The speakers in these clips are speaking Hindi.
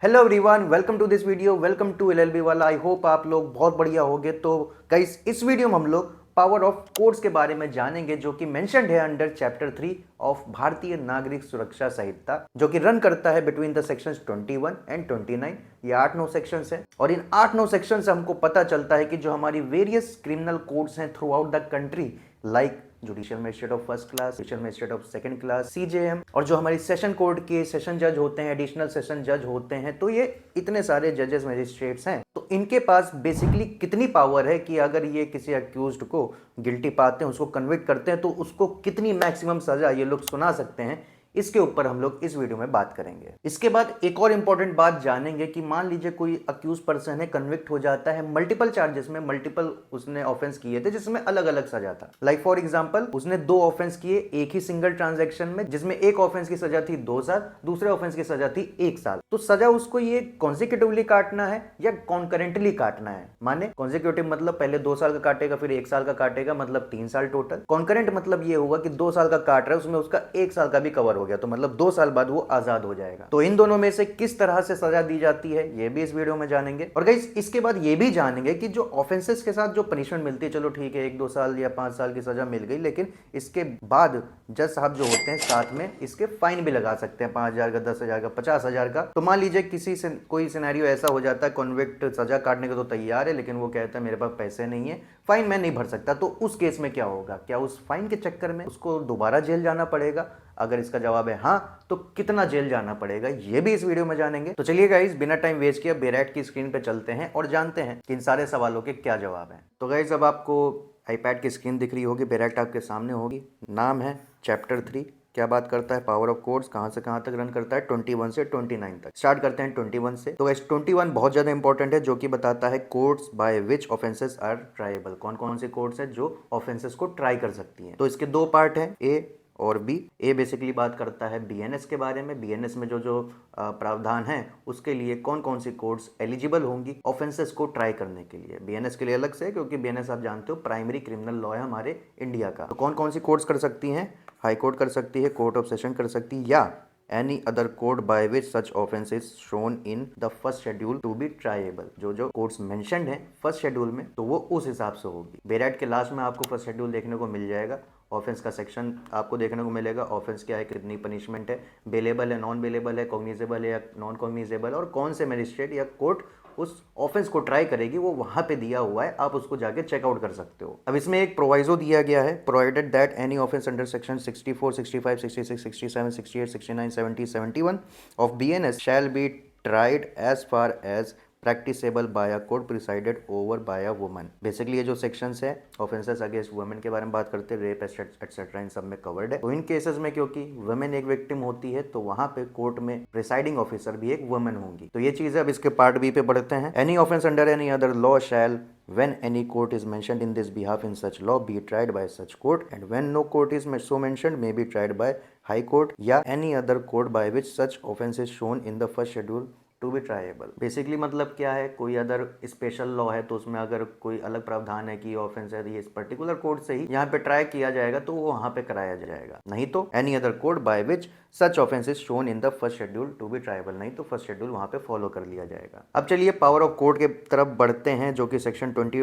Hello everyone, welcome to this video, welcome to LLB वाला। आई होप आप लोग बहुत बढ़िया होंगे। तो गाइस, इस वीडियो में हम लोग पावर ऑफ कोर्ट्स के बारे में जानेंगे, जो कि मेंशन्ड है अंडर चैप्टर 3 ऑफ भारतीय नागरिक सुरक्षा संहिता, जो कि रन करता है बिटवीन द सेक्शंस 21 एंड 29। ये 8-9 सेक्शंस हैं और इन 8-9 सेक्शन से हमको पता चलता है कि जो हमारी वेरियस क्रिमिनल कोड्स हैं through out the country, like judicial magistrate of first class, judicial magistrate of second class, CJM, और जो हमारी सेशन कोर्ट के सेशन जज होते हैं, एडिशनल सेशन जज होते हैं, तो ये इतने सारे जजेस मजिस्ट्रेट्स हैं। तो इनके पास बेसिकली कितनी पावर है कि अगर ये किसी अक्यूज्ड को गिल्टी पाते हैं, उसको कन्विक्ट करते हैं, तो उसको कितनी मैक्सिमम सजा ये लोग सुना सकते हैं, इसके ऊपर हम लोग इस वीडियो में बात करेंगे। इसके बाद एक और इंपॉर्टेंट बात जानेंगे कि मान लीजिए कोई अक्यूज पर्सन है, कन्विक्ट हो जाता है मल्टीपल चार्जेस में, मल्टीपल उसने ऑफेंस किए थे जिसमें अलग अलग सजा था। लाइक फॉर एग्जांपल, उसने 2 ऑफेंस किए एक ही सिंगल ट्रांजैक्शन में, जिसमें एक ऑफेंस की सजा थी 2 साल, दूसरे ऑफेंस की सजा थी 1 साल। तो सजा उसको ये कॉन्सिक्यूटिवली काटना है या कॉन्करेंटली काटना है। माने कॉन्सिक्यूटिव मतलब पहले 2 साल का काटेगा, फिर 1 साल का काटेगा, मतलब 3 साल टोटल। कॉन्करेंट मतलब ये होगा कि 2 साल का काट रहा है, उसमें उसका 1 साल का भी कवर हो गया, तो मतलब 2 साल बाद वो आजाद हो जाएगा। तो इन दोनों में से किस तरह से सजा दी जाती है ये भी इस वीडियो में जानेंगे। और गाइस, इसके बाद ये भी जानेंगे कि जो ऑफेंसेस के साथ जो पनिशमेंट मिलती है, चलो ठीक है 1-2 साल या 5 साल की सजा मिल गई, लेकिन इसके बाद जज साहब जो होते हैं साथ में इसके फाइन भी लगा सकते हैं, 5,000 का, 10,000 का, 50,000 का। तो मान लीजिए किसी से कोई सिनेरियो ऐसा हो जाता है, कॉन्विक्ट सजा काटने को तो तैयार है, लेकिन वो कहता है मेरे पास पैसे नहीं है, फाइन मैं नहीं भर सकता। तो उस केस में क्या होगा? क्या उस फाइन के चक्कर में उसको दोबारा जेल जाना पड़ेगा? अगर इसका जवाब है हाँ, तो कितना जेल जाना पड़ेगा, ये भी इस वीडियो में जानेंगे। तो चलिए गाइस, बिना टाइम वेस्ट किए बेरेट की स्क्रीन पे चलते हैं और जानते हैं कि इन सारे सवालों के क्या जवाब हैं। तो गाइस, अब आपको आईपैड की स्क्रीन दिख रही होगी, बेरेट आपके सामने होगी। नाम है चैप्टर 3। क्या बात करता है? Power of courts. कहां से कहां तक रन करता है? 21 से 29 तक। स्टार्ट करते हैं 21 से। तो गाइस, 21 बहुत ज्यादा इंपॉर्टेंट है, जो कि बताता है courts by which offences are triable. कौन कौन से कोर्ट्स है जो ऑफेंसेस को ट्राई कर सकती हैं। तो इसके 2 पार्ट हैं, ए और बी। ए बेसिकली बात करता है बीएनएस के बारे में। बीएनएस में जो जो प्रावधान है उसके लिए कौन कौन सी कोर्ट्स एलिजिबल होंगी ऑफेंसेस को ट्राई करने के लिए। बीएनएस के लिए अलग से, क्योंकि बीएनएस आप जानते हो प्राइमरी क्रिमिनल लॉ है हमारे इंडिया का। तो कौन कौन सी कोर्ट्स कर सकती हैं? हाई कोर्ट कर सकती है, कोर्ट ऑफ सेशन कर सकती है, या any other code by which such offence is shown in the first schedule to be triable. जो जो कोर्ट्स मेंशन्ड है फर्स्ट शेड्यूल में, तो वो उस हिसाब से होगी। बेरेट के लास्ट में आपको फर्स्ट शेड्यूल देखने को मिल जाएगा। ऑफेंस का सेक्शन आपको देखने को मिलेगा, ऑफेंस क्या है, कितनी पनिशमेंट है, बेलेबल है, नॉन बेलेबल है, कॉग्निजेबल है या नॉन कॉग्निजेबल, और कौन से मजिस्ट्रेट या कोर्ट उस ऑफेंस को ट्राई करेगी, वो वहां पे दिया हुआ है, आप उसको जाके चेकआउट कर सकते हो। अब इसमें एक प्रोवाइजो दिया गया है, provided that any offence under section 64, 65, 66, 67, 68, 69, 70, 71 of BNS shall be tried as far as practicable by a court presided over by a woman. Basically ये जो सेक्शंस है ऑफेंसेस अगेंस्ट वुमेन के बारे में बात करते हैं, रेप एटसेट्रा इन सब में कवर्ड है। तो इन केसेस में क्योंकि वुमेन एक विक्टिम होती है, तो वहां पे कोर्ट में प्रिसाइडिंग ऑफिसर भी एक वुमेन होंगी। तो ये चीज है। अब इसके पार्ट बी पे बढ़ते हैं। Any offence under any other law shall when any court is mentioned in this behalf in such law be tried by such court, and when no court is so mentioned may be tried by high court या any other court by which such offence is shown in the first schedule to be triable. Basically मतलब क्या है, कोई अदर स्पेशल लॉ है तो उसमें अगर कोई अलग प्रावधान है कि ऑफेंस है ये इस पर्टिकुलर कोर्ट से ही यहाँ पे ट्राई किया जाएगा, तो वो वहाँ पे कराया जाएगा। नहीं तो any other court by which such offence is shown in the first schedule to be triable, नहीं तो फर्स्ट शेड्यूल वहाँ पे फॉलो कर लिया जाएगा। अब चलिए पावर ऑफ कोर्ट के तरफ बढ़ते हैं, जो कि सेक्शन 22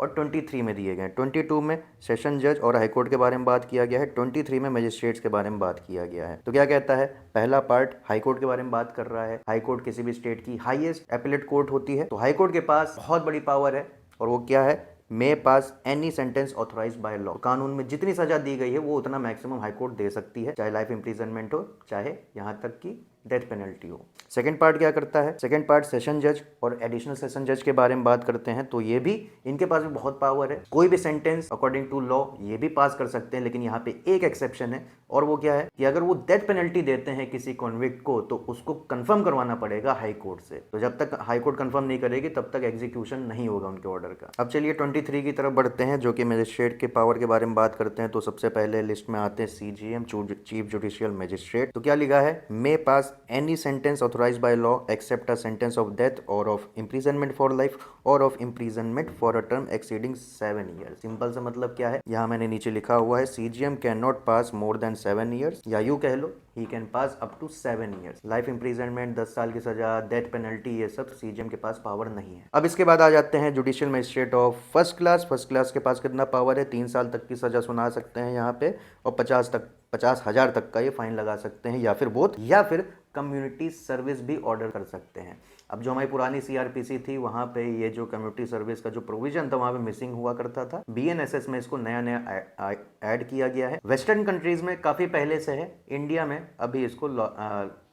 और 23 में दिए गए। 22 में सेशन जज और हाईकोर्ट के बारे में बात किया गया है, 23 में मजिस्ट्रेट्स के बारे में बात किया गया है। तो क्या कहता है? पहला पार्ट हाईकोर्ट के बारे में बात कर रहा है। हाईकोर्ट किसी भी स्टेट की हाईएस्ट एपेलेट कोर्ट होती है। तो हाईकोर्ट के पास बहुत बड़ी पावर है, और वो क्या है? May pass any sentence authorised by law. कानून में जितनी सजा दी गई है वो उतना मैक्सिमम हाईकोर्ट दे सकती है, चाहे लाइफ इंप्रिजनमेंट हो, चाहे यहां तक कि डेथ पेनल्टी हो। सेकंड पार्ट क्या करता है? सेकंड पार्ट सेशन जज और एडिशनल सेशन जज के बारे में बात करते हैं। तो ये भी, इनके पास भी बहुत पावर है। कोई भी सेंटेंस अकॉर्डिंग टू लॉ ये भी पास कर सकते हैं, लेकिन यहाँ पे एक एक्सेप्शन है, और वो क्या है कि अगर वो डेथ पेनल्टी देते हैं किसी कॉन्विक्ट को, तो उसको कंफर्म करवाना पड़ेगा हाई कोर्ट से। तो जब तक हाई कोर्ट कंफर्म नहीं करेगी तब तक एग्जीक्यूशन नहीं होगा उनके ऑर्डर का। अब चलिए 23 की तरफ बढ़ते हैं, जो कि मजिस्ट्रेट के पावर के बारे में बात करते हैं। तो सबसे पहले लिस्ट में आते हैं सीजीएम, चीफ जुडिशियल मजिस्ट्रेट। तो क्या लिखा है? May pass any sentence authorized by law except a sentence of death or of imprisonment for life or of imprisonment for a term exceeding 7 years। Simple सा मतलब क्या है, यहाँ मैंने नीचे लिखा हुआ है CGM can not pass more than 7 years, या यूँ कह लो he can pass up to 7 years। Life imprisonment, 10 साल की सजा, डेथ पेनल्टी, ये सब CGM के पास पावर नहीं है। अब इसके बाद आ जाते हैं judicial magistrate of first class. First class के पास कितना पावर है, 3 साल तक की सजा सुना सकते हैं यहाँ पे, और 50,000 तक का ये फाइन लगा सकते हैं, या फिर बोथ, या फिर कम्युनिटी सर्विस भी ऑर्डर कर सकते हैं। अब जो हमारी पुरानी CRPC थी वहाँ पे ये जो कम्युनिटी सर्विस का जो प्रोविजन था वहाँ पे मिसिंग हुआ करता था। BNSS में इसको नया नया ऐड किया गया है। वेस्टर्न कंट्रीज में काफ़ी पहले से है, इंडिया में अभी इसको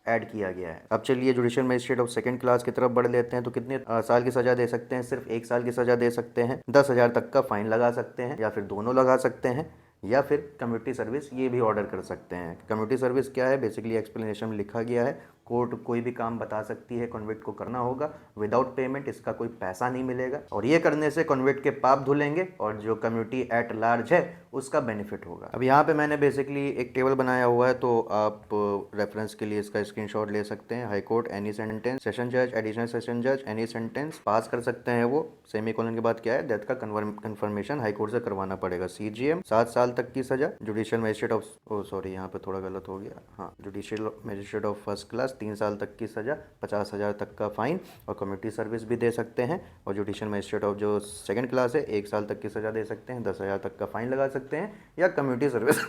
ऐड किया गया है। अब चलिए judicial magistrate of second class की तरफ बढ़ लेते हैं। तो कितने साल की सजा दे सकते हैं, सिर्फ 1 साल की सजा दे सकते हैं, 10,000 तक का फाइन लगा सकते हैं, या फिर दोनों लगा सकते हैं, या फिर कम्युनिटी सर्विस ये भी ऑर्डर कर सकते हैं। कम्युनिटी सर्विस क्या है, बेसिकली एक्सप्लेनेशन में लिखा गया है, कोर्ट कोई भी काम बता सकती है, कन्विक्ट को करना होगा विदाउट पेमेंट, इसका कोई पैसा नहीं मिलेगा, और ये करने से कन्विक्ट के पाप धुलेंगे और जो कम्युनिटी एट लार्ज है उसका बेनिफिट होगा। अब यहाँ पे मैंने बेसिकली एक टेबल बनाया हुआ है, तो आप रेफरेंस के लिए इसका स्क्रीनशॉट ले सकते हैं। High court any sentence, session जज, एडिशनल सेशन जज एनी सेंटेंस पास कर सकते हैं वो। सेमीकोलन के बाद क्या है, डेथ का कन्फर्मेशन हाई कोर्ट से करवाना पड़ेगा। CGM 7 साल तक की सजा। जुडिशियल मजिस्ट्रेट ऑफ यहाँ पे थोड़ा गलत हो गया, हाँ, judicial magistrate of first class 3 साल तक की सजा, 50,000 तक का फाइन, और कम्युनिटी सर्विस भी दे सकते हैं। और जुडिशियल मजिस्ट्रेट ऑफ जो सेकंड क्लास है 1 साल तक की सजा दे सकते हैं, 10,000 तक का फाइन लगा सकते हैं, या कम्युनिटी सर्विस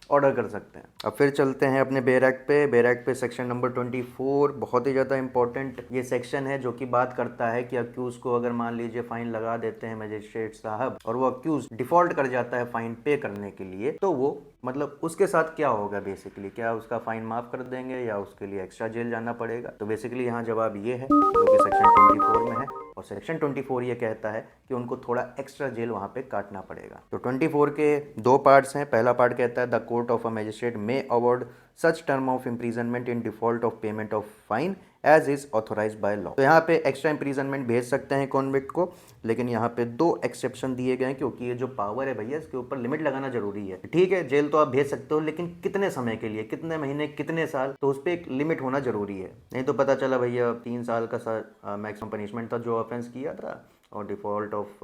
ऑर्डर कर सकते हैं। अब फिर चलते हैं अपने बेर एक्ट पे। बेर एक्ट पे सेक्शन नंबर 24 बहुत ही ज़्यादा इंपॉर्टेंट ये सेक्शन है, जो कि बात करता है कि अक्यूज को अगर मान लीजिए फाइन लगा देते हैं मजिस्ट्रेट साहब, और वो अक्यूज डिफॉल्ट कर जाता है फाइन पे करने के लिए, तो वो मतलब उसके साथ क्या होगा, बेसिकली क्या उसका फाइन माफ कर देंगे या उसके लिए एक्स्ट्रा जेल जाना पड़ेगा। तो बेसिकली यहाँ जवाब ये है, जो कि सेक्शन 24 में है, और सेक्शन 24 ये कहता है कि उनको थोड़ा एक्स्ट्रा जेल वहाँ पे काटना पड़ेगा। तो 24 के 2 पार्ट्स हैं। पहला पार्ट कहता है the court of a magistrate may award such term of imprisonment in default of payment of fine as is authorised by law. तो यहाँ पे एक्स्ट्रा इम्प्रीजनमेंट भेज सकते हैं कॉन्विक्ट को, लेकिन यहाँ पे 2 एक्सेप्शन दिए गए हैं, क्योंकि ये जो पावर है भैया इसके ऊपर लिमिट लगाना जरूरी है। ठीक है, जेल तो आप भेज सकते हो, लेकिन कितने समय के लिए, कितने महीने, कितने साल, तो उस पर एक लिमिट होना जरूरी है। नहीं तो पता चला भैया 3 साल का मैक्सिमम पनिशमेंट था जो ऑफेंस किया था, और डिफॉल्ट ऑफ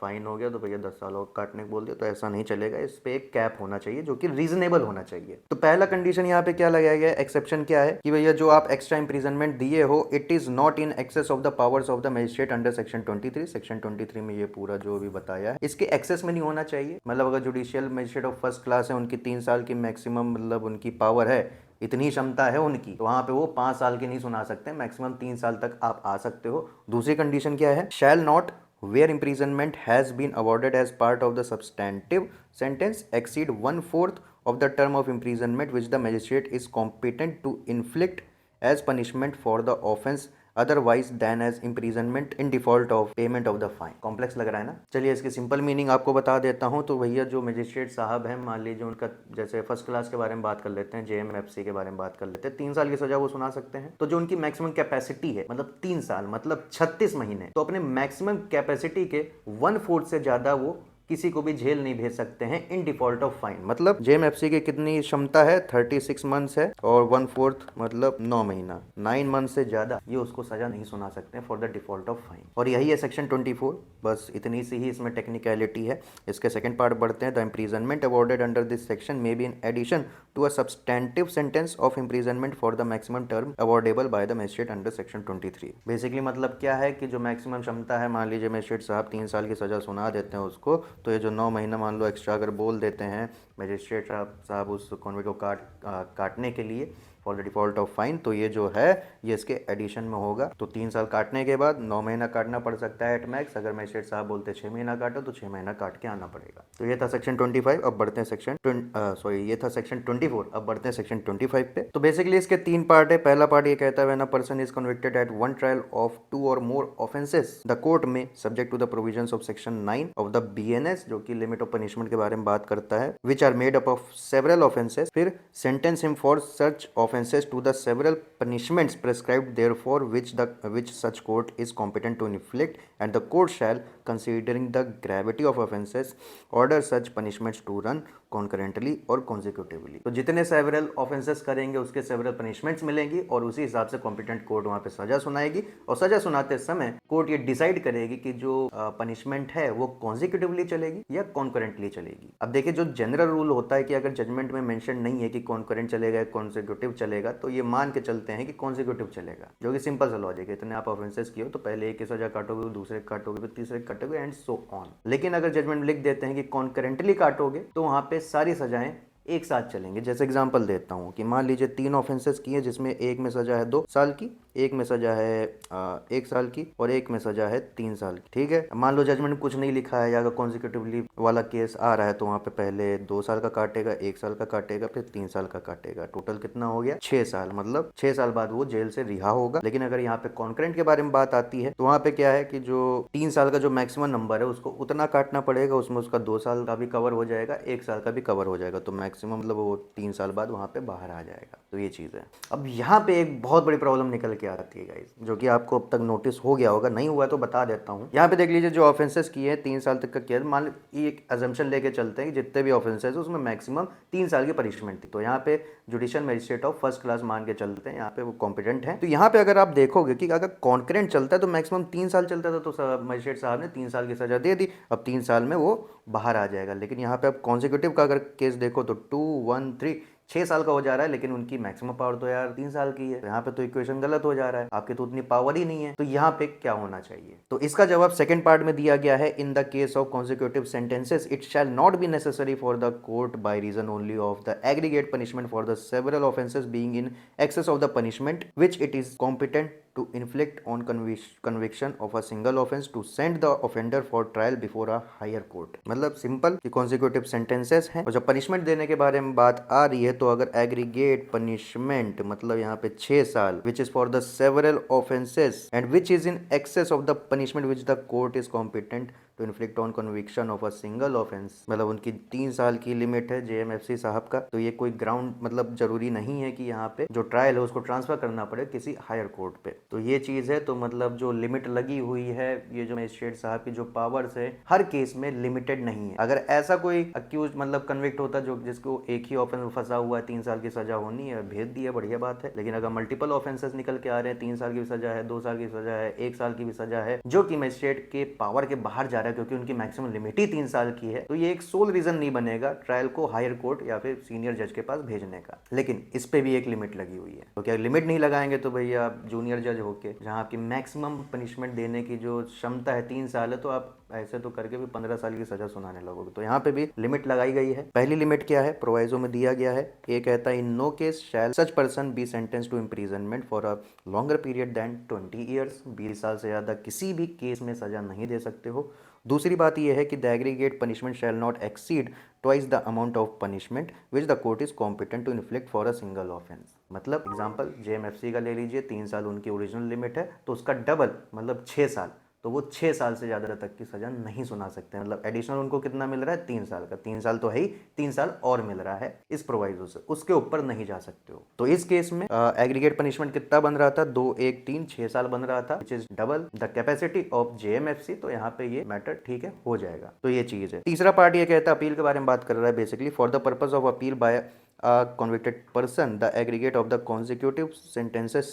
फाइन हो गया तो भैया 10 साल और काटने को बोल दिया, तो ऐसा नहीं चलेगा। इस पे एक कैप होना चाहिए जो कि रीजनेबल होना चाहिए। तो पहला कंडीशन यहाँ पे क्या लगाया गया है, एक्सेप्शन क्या है कि भैया जो आप एक्स्ट्रा इम्प्रीजनमेंट दिए हो, it is not in excess of the powers of the magistrate under section 23। Section 23 में ये पूरा जो भी बताया है इसके एक्सेस में नहीं होना चाहिए। मतलब अगर judicial magistrate of first class है, उनकी 3 साल की मैक्सिमम मतलब उनकी पावर है, इतनी क्षमता है उनकी, तो वहां पे वो 5 साल की नहीं सुना सकते, मैक्सिमम 3 साल तक आप आ सकते हो। दूसरी कंडीशन क्या है, shall not where imprisonment has been awarded as part of the substantive sentence exceed 1/4 of the term of imprisonment which the magistrate is competent to inflict as punishment for the offence otherwise than as imprisonment in default of payment of the fine। Complex लग रहा है ना, चलिए इसकी सिंपल मीनिंग आपको बता देता हूँ। तो भैया जो मजिस्ट्रेट साहब हैं, मान लीजिए उनका, जैसे फर्स्ट क्लास के बारे में बात कर लेते हैं, JMFC के बारे में बात कर लेते हैं, 3 साल की सजा वो सुना सकते हैं। तो जो उनकी मैक्सिमम कैपेसिटी है, मतलब 3 साल मतलब 36 महीने, तो अपने मैक्सिमम कैपेसिटी के 1/4 से ज्यादा वो किसी को भी जेल नहीं भेज सकते हैं इन डिफॉल्ट ऑफ फाइन। मतलब JMFC की कितनी क्षमता है, 36 मंथ्स है, और 1/4 मतलब 9 महीना, 9 मंथ से ज्यादा ये उसको सजा नहीं सुना सकते for the default of fine. और यही है सेक्शन 24, बस इतनी सी ही इसमें टेक्निकलिटी है। इसके सेकंड पार्ट बढ़ते हैं। The imprisonment awarded under this section may be in addition to a substantive sentence of imprisonment for the maximum term awardable by the magistrate under section 23। Basically मतलब क्या है कि जो मैक्सिमम क्षमता है, मान लीजिए मजिस्ट्रेट साहब 3 साल की सजा सुना देते हैं उसको, तो ये जो 9 महीना मान लो एक्स्ट्रा अगर बोल देते हैं मजिस्ट्रेट साहब उस कॉन्विक्ट को काटने के लिए for the default of fine, तो ये जो है ये इसके एडिशन में होगा। तो 3 साल काटने के बाद 9 महीना काटना पड़ सकता है एट मैक्स। अगर मजिस्ट्रेट साहब बोलते 6 महीना काटो तो 6 महीना काट के आना पड़ेगा। तो ये था सेक्शन 25। अब बढ़ते हैं सेक्शन ये था सेक्शन 24। अब बढ़ते हैं सेक्शन 25 पे। तो बेसिकली इसके 3 पार्ट है। पहला पार्ट ये कहता है when a person is convicted at one trial of 2 और more offences the court may subject to the provisions of section 9 of the BNS, जो कि लिमिट ऑफ पनिशमेंट के बारे में बात करता है, which are made up of several offences, फिर sentence him for such offences to the several punishments prescribed therefore which such court is competent to inflict, and the court shall, considering the gravity of offences, order such punishments to run concurrently और कॉन्जिक्यूटिवली। तो जितने सेवरल ऑफेंसेस करेंगे उसके सेवरल पनिशमेंट्स मिलेंगी और उसी हिसाब से कॉम्पिटेंट कोर्ट वहाँ पे सजा सुनाएगी और सजा सुनाते समय कोर्ट ये डिसाइड करेगी कि जो पनिशमेंट है वो कॉन्जिक्यूटिवली चलेगी या कॉन्करेंटली चलेगी। अब देखिए जो जनरल रूल होता है कि अगर जजमेंट में मेंशन नहीं है कि कॉन्करेंट चलेगा या कॉन्जिक्यूटिव चलेगा तो ये मान के चलते हैं कि कॉन्जिक्यूटिव चलेगा, जो कि सिंपल सा लॉजिक है। इतने आप ऑफेंसेस किए हो तो पहले एक की सजा काटोगे, दूसरे काटोगे, फिर तीसरे काटोगे एंड सो ऑन। लेकिन अगर जजमेंट लिख देते हैं कि कॉन्करेंटली काटोगे तो वहां पे सारी सजाएं एक साथ चलेंगे। जैसे एग्जांपल देता हूं कि मान लीजिए 3 ऑफेंसेस किए जिसमें एक में सजा है 2 साल की, एक में सजा है 1 साल की और एक में सजा है 3 साल की। ठीक है, मान लो जजमेंट में कुछ नहीं लिखा है या अगर कॉन्जिक्यूटिवली वाला केस आ रहा है तो वहां पे पहले 2 साल का काटेगा, 1 साल का काटेगा, फिर 3 साल का काटेगा। टोटल कितना हो गया? 6 साल। मतलब 6 साल बाद वो जेल से रिहा होगा। लेकिन अगर यहाँ पे कॉन्करेंट के बारे में बात आती है तो वहां पे क्या है कि जो 3 साल का जो मैक्सिमम नंबर है उसको उतना काटना पड़ेगा, उसमें उसका 2 साल का भी कवर हो जाएगा, 1 साल का भी कवर हो जाएगा, तो मैक्सिमम मतलब वो 3 साल बाद वहां पे बाहर आ जाएगा। तो ये चीज़ है। अब यहाँ पे एक बहुत बड़ी प्रॉब्लम निकल के आती है गाइस, जो कि आपको अब तक नोटिस हो गया होगा, नहीं हुआ तो बता देता हूँ। यहाँ पे देख लीजिए जो ऑफेंसेस किए हैं 3 साल तक का किया, मान लीजिए एक अजम्पशन लेके चलते हैं कि जितने भी ऑफेंसेस है उसमें मैक्सिमम 3 साल की पनिशमेंट थी। तो यहाँ पे judicial magistrate of first class मान के चलते हैं, यहाँ पे वो कॉम्पिटेंट है। तो यहाँ पे अगर आप देखोगे कि अगर कॉन्करेंट चलता है तो मैक्सिमम 3 साल चलता था, तो मजिस्ट्रेट साहब ने 3 साल की सजा दे दी, अब 3 साल में वो बाहर आ जाएगा। लेकिन यहाँ पे आप कॉन्जिक्यूटिव का अगर केस देखो तो 2 1 3 6 साल का हो जा रहा है, लेकिन उनकी मैक्सिमम पावर तो यार 3 साल की है। तो यहाँ पे तो इक्वेशन गलत हो जा रहा है, आपके तो उतनी पावर ही नहीं है। तो यहाँ पे क्या होना चाहिए? तो इसका जवाब सेकंड पार्ट में दिया गया है, in the case of consecutive sentences it shall not be necessary for the court by reason only of the aggregate punishment for the several offences being in excess of the punishment which it is competent to inflict on conviction of a single offense to send the offender for trial before a higher court। मतलब सिंपल कि कॉन्जिक्यूटिव सेंटेंसेस हैं और जब पनिशमेंट देने के बारे में बात आ रही है तो अगर एग्रीगेट पनिशमेंट मतलब यहाँ पे 6 साल which is for the several offences and which is in excess of the punishment which the court is competent to inflict on conviction of a single offence, मतलब उनकी 3 साल की लिमिट है जेएमएफसी साहब का। तो ये कोई ग्राउंड मतलब जरूरी नहीं है कि यहाँ पे जो ट्रायल है उसको ट्रांसफर करना पड़े किसी हायर कोर्ट पे। तो ये चीज़ है। तो मतलब जो लिमिट लगी हुई है, ये जो मजिस्ट्रेट साहब की जो पावर्स है हर केस में लिमिटेड नहीं है। अगर ऐसा कोई अक्यूज मतलब कन्विक्ट होता जो जिसको एक ही ऑफेंस में फंसा हुआ है, 3 साल की सजा होनी है, भेज दिया, बढ़िया बात है। लेकिन अगर मल्टीपल ऑफेंसेस निकल के आ रहे हैं, 3 साल की भी सजा है, 2 साल की सजा है, 1 साल की भी सजा है, जो कि मजिस्ट्रेट के पावर के बाहर जा रहा है क्योंकि उनकी मैक्सिमम लिमिट ही 3 साल की है, तो ये एक सोल रीजन नहीं बनेगा ट्रायल को हायर कोर्ट या फिर सीनियर जज के पास भेजने का। लेकिन इस पे भी एक लिमिट लगी हुई है। तो क्या लिमिट नहीं लगाएंगे तो भैया आप जूनियर जज होके जहां आपकी मैक्सिमम पनिशमेंट देने की जो क्षमता है 3 साल है, तो आप ऐसे तो करके भी 15 साल की सजा सुनाने लगोगे। तो यहाँ पे भी लिमिट लगाई गई है। पहली लिमिट क्या है? प्रोवाइजो में दिया गया है, ये कहता है in no case shall such person be sentenced to imprisonment for a longer period than 20 years. 20 साल से ज्यादा किसी भी केस में सजा नहीं दे सकते हो। दूसरी बात यह है कि the aggregate punishment shall not exceed twice the amount of punishment which the court is competent to inflict for a single offence. मतलब एग्जांपल जेएमएफसी का ले लीजिए, 3 साल उनकी ओरिजिनल लिमिट है, तो उसका डबल मतलब 6 साल, तो वो 6 साल से ज़्यादा तक की सज़ा नहीं सुना सकते। मतलब एडिशनल उनको कितना मिल रहा है? 3 साल का। 3 साल तो है ही, 3 साल और मिल रहा है इस प्रोवाइजो से, उसके ऊपर नहीं जा सकते हो। तो इस केस में एग्रीगेट पनिशमेंट कितना बन रहा था? 2 1 3 6 साल बन रहा था, which is double the capacity of JMFC. तो यहाँ पे ये मैटर ठीक है, हो जाएगा। तो ये चीज़ है। तीसरा पार्ट ये कहता है, अपील के बारे में बात कर रहा है basically, for the purpose of appeal bye a convicted person, the aggregate of the consecutive sentences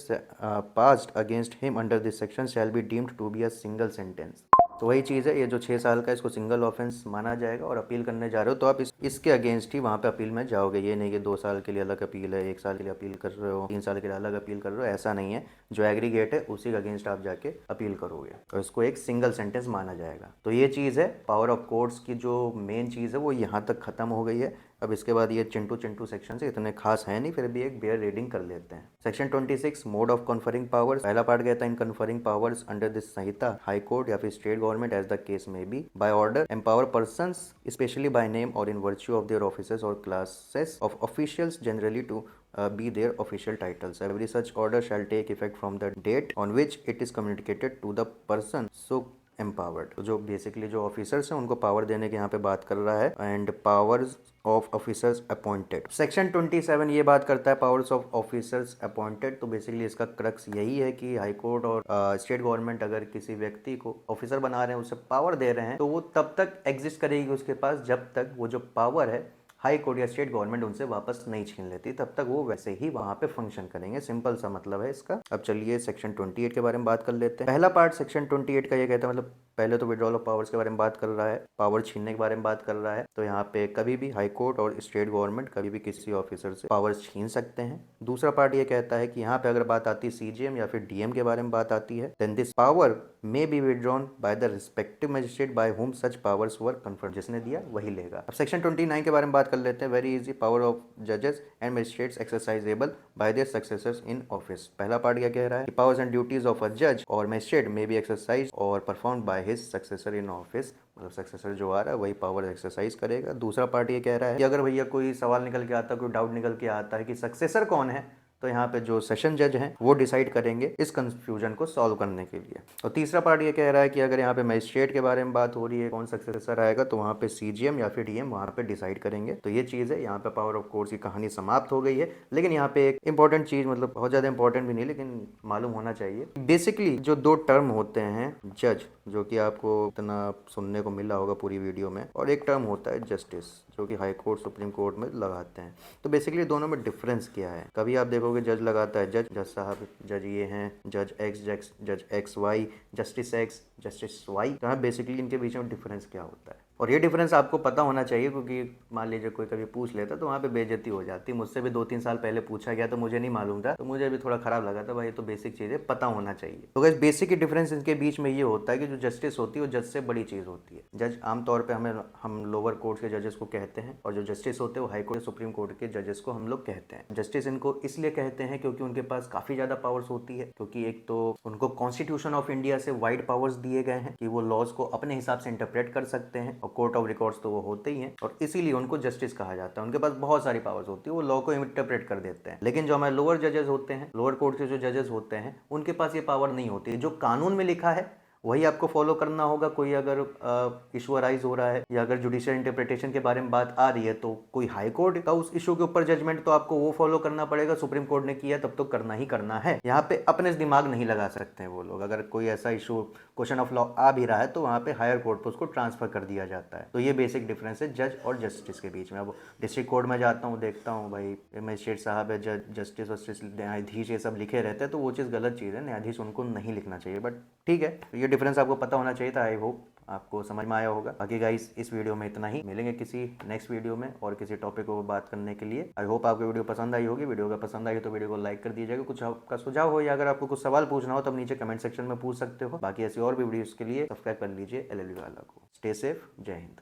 passed against him under this section shall be deemed to be a single sentence। तो वही चीज़ है, ये जो 6 साल का इसको सिंगल ऑफेंस माना जाएगा और अपील करने जा रहे हो तो आप इसके अगेंस्ट ही वहाँ पे अपील में जाओगे। ये नहीं कि 2 साल के लिए अलग अपील है, 1 साल के लिए अपील कर रहे हो, 3 साल के लिए अलग अपील कर रहे हो, ऐसा नहीं है। जो एग्रीगेट है उसी के अगेंस्ट आप जाके अपील करोगे और इसको एक सिंगल सेंटेंस माना जाएगा। तो ये चीज़ है। पावर ऑफ कोर्ट्स की जो मेन चीज़ है वो यहाँ तक खत्म हो गई है। अब इसके बाद ये चिंटू सेक्शन से इतने खास है नहीं, फिर भी एक बेयर रीडिंग कर लेते हैं। Section 26 mode of conferring powers. पहला पार्ट कहता है in conferring powers under this Sanhita high court या फिर state government as the case may be by order empower persons specially by name or in virtue of their offices or classes of officials generally to be their official titles. Every such order shall take effect from the date on which it is communicated to the person so empowered। तो जो बेसिकली जो ऑफिसर्स हैं उनको पावर देने की यहाँ पे बात कर रहा है। And powers of officers appointed. Section 27 ये बात करता है पावर्स ऑफ ऑफिसर्स अपॉइंटेड। तो बेसिकली इसका क्रक्स यही है कि हाई कोर्ट और स्टेट गवर्नमेंट अगर किसी व्यक्ति को ऑफिसर बना रहे हैं, उसे पावर दे रहे हैं, तो वो तब तक एग्जिस्ट करेगी उसके पास जब तक वो जो पावर है हाई कोर्ट या स्टेट गवर्नमेंट उनसे वापस नहीं छीन लेती, तब तक वो वैसे ही वहां पे फंक्शन करेंगे। सिंपल सा मतलब है इसका। अब चलिए सेक्शन 28 के बारे में बात कर लेते हैं। पहला पार्ट सेक्शन 28 का ये कहता है, मतलब पहले तो विड्रॉल ऑफ पावर्स के बारे में बात कर रहा है, पावर छीनने के बारे में बात कर रहा है। तो यहाँ पे कभी भी हाई कोर्ट और स्टेट गवर्नमेंट कभी भी किसी ऑफिसर से पावर्स छीन सकते हैं। दूसरा पार्ट ये कहता है कि यहाँ पे अगर बात आती है सीजीएम या फिर डीएम के बारे में बात आती है, then this power may be withdrawn by the respective magistrate by whom such powers were conferred. जिसने दिया वही लेगा। अब सेक्शन 29 के बारे में बात कर लेते हैं। वेरी इजी, पावर ऑफ जजेस and magistrates exercisable bye there successors in office. पहला पार्ट क्या कह रहा है कि powers and duties of a जज और मजिस्ट्रेट मे बी एक्सरसाइज और perform by his successor in office. मतलब सक्सेसर जो आ रहा है वही पावर एक्सरसाइज करेगा। दूसरा पार्ट ये कह रहा है कि अगर भैया कोई सवाल निकल के आता है, कोई डाउट निकल के आता है कि सक्सेसर कौन है, तो यहाँ पे जो सेशन जज हैं वो डिसाइड करेंगे इस कंफ्यूजन को सॉल्व करने के लिए। और तीसरा पार्ट ये कह रहा है कि अगर यहाँ पे मजिस्ट्रेट के बारे में बात हो रही है, कौन सक्सेसर आएगा, तो वहाँ पे सीजीएम या फिर डीएम वहाँ पे डिसाइड करेंगे। तो ये चीज़ है, यहाँ पे पावर ऑफ कोर्ट्स की कहानी समाप्त हो गई है। लेकिन यहाँ पे एक इंपॉर्टेंट चीज़, मतलब बहुत ज़्यादा इंपॉर्टेंट भी नहीं लेकिन मालूम होना चाहिए। बेसिकली जो दो टर्म होते हैं, जज जो कि आपको इतना सुनने को मिला होगा पूरी वीडियो में, और एक टर्म होता है जस्टिस जो कि हाई कोर्ट सुप्रीम कोर्ट में लगाते हैं। तो बेसिकली दोनों में डिफरेंस क्या है? कभी आप देखोगे जज लगाता है जज साहब, जज ये हैं, जज एक्स, जज x Y, justice x, justice Y. तो बेसिकली इनके बीच में डिफरेंस क्या होता है, और ये डिफरेंस आपको पता होना चाहिए, क्योंकि मान लीजिए कोई कभी पूछ लेता तो वहाँ पे बेइज्जती हो जाती। मुझसे भी 2-3 साल पहले पूछा गया तो मुझे नहीं मालूम था, तो मुझे भी थोड़ा खराब लगा था। भाई तो बेसिक चीज़ें पता होना चाहिए। तो गाइस बेसिक डिफरेंस इनके बीच में ये होता है कि जो जस्टिस होती है वो जज से बड़ी चीज़ होती है। जज आमतौर पर हम लोअर कोर्ट के जजेस को कहते हैं, और जो जस्टिस होते हैं वो हाई कोर्ट सुप्रीम कोर्ट के जजेस को हम लोग कहते हैं। जस्टिस इनको इसलिए कहते हैं क्योंकि उनके पास काफ़ी ज़्यादा पावर्स होती है, क्योंकि एक तो उनको कॉन्स्टिट्यूशन ऑफ इंडिया से वाइड पावर्स दिए गए हैं कि वो लॉज को अपने हिसाब से इंटरप्रेट कर सकते हैं, और कोर्ट ऑफ रिकॉर्ड्स तो वो होते ही हैं, और इसीलिए उनको जस्टिस कहा जाता है। उनके पास बहुत सारी पावर्स होती है, वो लॉ को इंटरप्रेट कर देते हैं। लेकिन जो हमारे लोअर जजेस होते हैं, लोअर कोर्ट के जो जजेस होते हैं, उनके पास ये पावर नहीं होती है। जो कानून में लिखा है वही आपको फॉलो करना होगा। कोई अगर इशू अराइज हो रहा है या अगर जुडिशियल इंटरप्रिटेशन के बारे में बात आ रही है, तो कोई हाई कोर्ट का उस इशू के ऊपर जजमेंट, तो आपको वो फॉलो करना पड़ेगा। सुप्रीम कोर्ट ने किया तब तो करना ही करना है। यहाँ पे अपने दिमाग नहीं लगा सकते हैं वो लोग। अगर कोई ऐसा इशू क्वेश्चन ऑफ लॉ आ भी रहा है तो वहाँ पे हायर कोर्ट पर उसको ट्रांसफर कर दिया जाता है। तो ये बेसिक डिफरेंस है जज और जस्टिस के बीच में। अब डिस्ट्रिक्ट कोर्ट में जाता हूँ, देखता हूँ भाई मजिस्ट्रेट साहब है, जज, जस्टिस वस्टिस, न्यायाधीश, ये सब लिखे रहते हैं, तो वो चीज़ गलत चीज़ है। न्यायाधीश उनको नहीं लिखना चाहिए, बट ठीक है, ये डिफरेंस आपको पता होना चाहिए था। आई होप आपको समझ में आया होगा। बाकी गाइस इस वीडियो में इतना ही। मिलेंगे किसी नेक्स्ट वीडियो में और किसी टॉपिक को बात करने के लिए। आई होप आपको वीडियो पसंद आई होगी। वीडियो अगर पसंद आई तो वीडियो को लाइक कर दीजिएगा। कुछ आपका सुझाव हो या अगर आपको कुछ सवाल पूछना हो तो आप नीचे कमेंट सेक्शन में पूछ सकते हो। बाकी ऐसी और भी वीडियोस के लिए सब्सक्राइब कर लीजिए LLB वाला को। स्टे सेफ, जय हिंद।